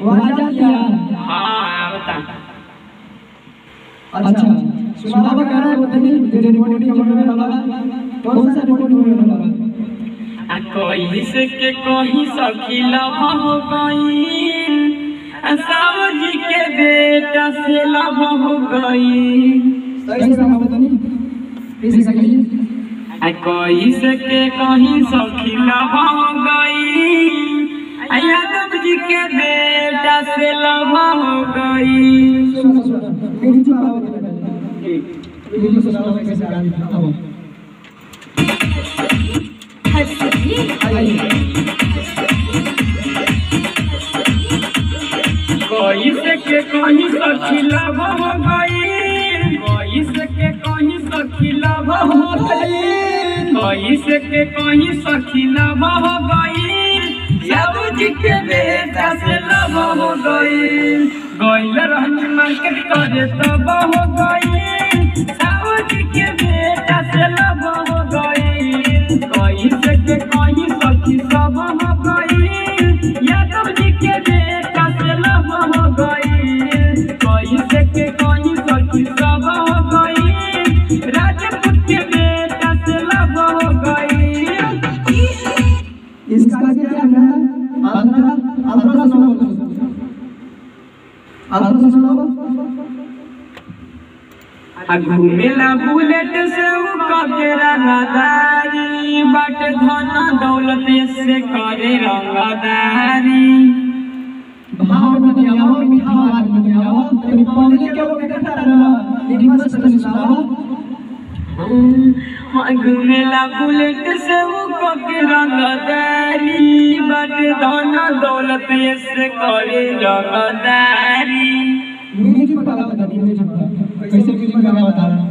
वाजा दिया। हाँ बता। अच्छा सुना गाना बताइए तेरे रिकॉर्डिंग में लगा कौन सा रिकॉर्डिंग में लगा? कोई से के कोई सखी लव हो गई, सावजी के बेटा से लव हो गई। सही से बताइए कैसे सही? कोई से के कोई सखी लव हो गई, यादव जी के बेटा से लव हो गई। कोई से के कोई सखी लव हो गई, कोई से के कोई सखी लव हो गई, कोई से के कोई सखी लव हो गई, यादव जी के बेटा से लव हो गई। गइल रहनी मार्केट करे तब हो गई, यादव जी के बेटा से लव हो गई। कोई से के कोई सखी सब हो गई, यादव जी के बेटा से लव हो गई। कोई से के कोई सखी सब हो गई, राजपूत के बेटा से लव हो गई। इसका क्या है? आंध्रा सुनो। घूमेला बुलेट से के रंगदारी, बट धन दौलत से करे रंगदारी। भाव में दिया हो मीठा आवाज में दिया हो तेरी पब्लिक के वो कहता रहा लेकिन बस सुनाओ। घूमेला बुलेट से के रंगदारी, बट धन दौलत से करे रंगदारी। म्यूजिक बता म्यूजिक कैसे म्यूजिक गाना बता रहा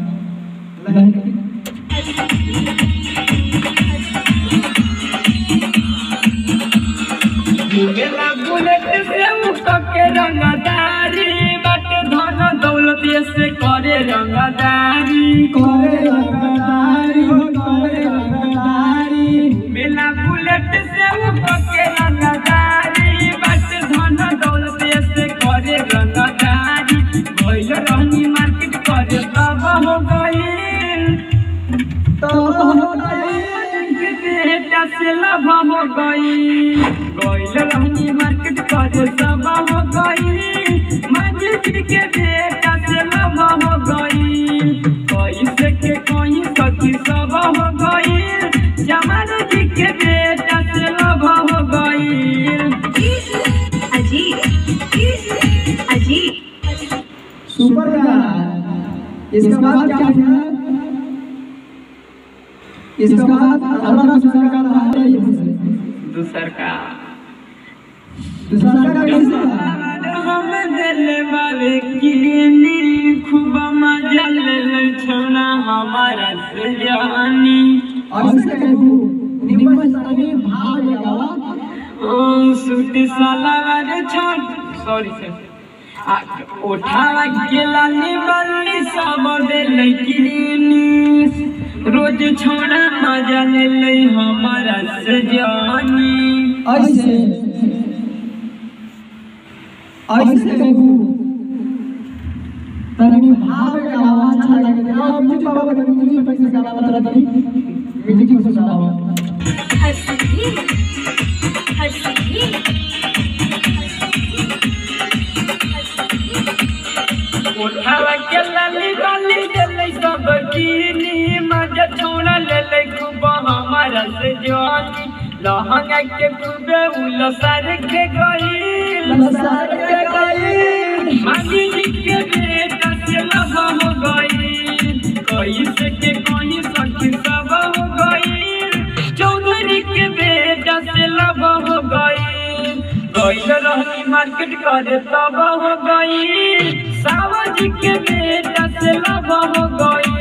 घूमेला बुलेट से के रंगदारी, बट धन दौलत से करे रंगदारी। मेला बुलेट से के रंगदारी, बट धन दौलत से करे रंगदारी। गइल रहनी मार्केट करे तब हो गई, बेटा से लव हो गई। गइल रहनी मार्केट करे तब हो गई, मंजिल के बेटा से लव हो गई। कोई से के कोई सखी सब हो गई, जमाल जी के बेटा से लव हो गई। अजी सुपर गाना। इसके बाद क्या है? इसके बाद अगला दूसरा गाना है दूसर का कैसा? हम दिल वाले किनी खूब मजा ले छोना हमारा से जानी। ऐसे कहू निमन सभी भाव लगावा सूट सलवार छोट सॉरी से उठावा के लाली बल्ली सब दिल किनी, रोज छोड़ा मजा ले हमारा से जानी। ऐसे कहू तनी भाव लगावा अच्छा लगे। अब म्यूजिक बाबा का म्यूजिक कैसे गाना बता रही म्यूजिक को सुनाओ। उठावा के लाली बल्ली दिल सब किनी, मजा छोड़ा ले खूब हमारा से जानी। लहंगा के खूबे उलसार के गई, मामी जी के बेटा से लव हो गई। कोई से के कोई सखी सब हो गई, चौधरी के बेटा से लव हो गई। गइल रहनी मार्केट करे तब हो गई, सावजी के बेटा से लव हो गई।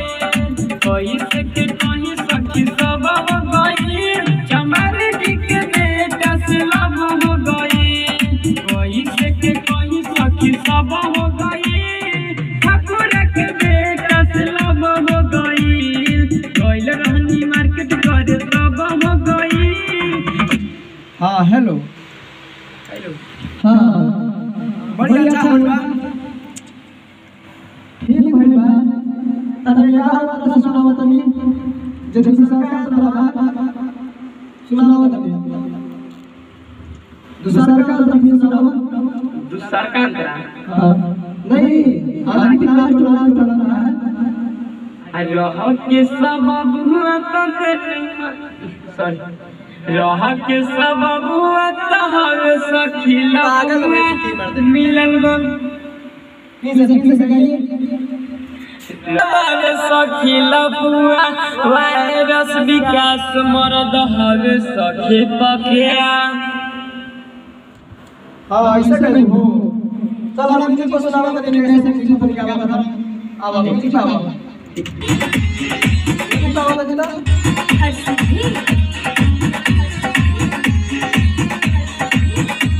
कोई से के कोई सखी सब हो गई, जमाल जी के बेटा से लव हो गई। कोई से के कोई सखी सब हो गई, ठाकुर के बेटा से लव हो गई। गइल रहनी मार्केट करे तब हो गई। हाँ हेलो हेलो हाँ बड़ी अच्छा होल बा ठीक भइल बा तने यार वाला सुनावा तनी जे दूसरा का तरह सुनावा तनी दूसरा का तनी सुनावा दूसरा का नहीं आदमी की नाम सुनाना है रह के सबब हुआ सॉरी रह के सबब हुआ तहवे सखीला मिलन बन से गाइए तहवे सखीला हुआ वायरस विकास मरद हवे सखी पकिया हां ऐसा करी हो चल हम म्यूजिक को सुनावा तो कैसे म्यूजिक बन गया बता आवा म्यूजिक आवा म्यूजिक आवा जरा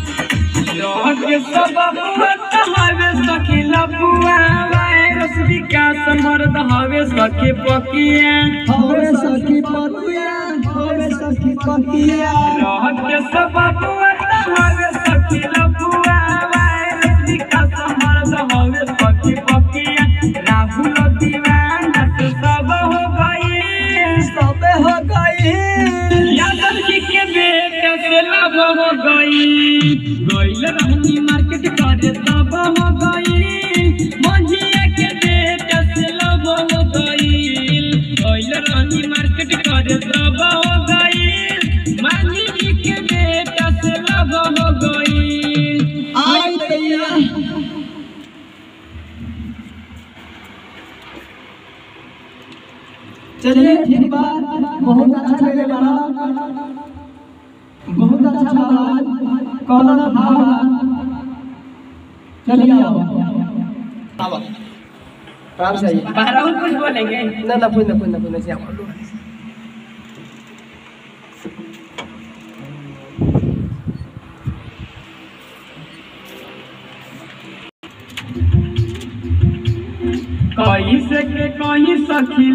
के सबब हवे सखी लपुआ वायरस विकास मरद हवे सखी पकिया हवे सखी पकिया हवे सखी पकिया रहत के सबब हवे सखी लपुआ वायरस विकास मरद हवे सखी पकिया राहुल दीवाना से सब हो गई यादव जी के बेटा से लब हो गई गइल रहनी मार्केट करे सब हो गई मंझिया के बेटा से लब हो गई गइल रहनी मार्केट करे सब हो गई मंझी जी के बेटा से लब हो गई आई दैया चलिए ठीक बात बहुत अच्छा लगे बड़ा बहुत अच्छा बात कौन भाव चलिए आओ आराम से आइए बाहर कुछ बोलेंगे ना पूछ से आओ कहीं से के कहीं सखी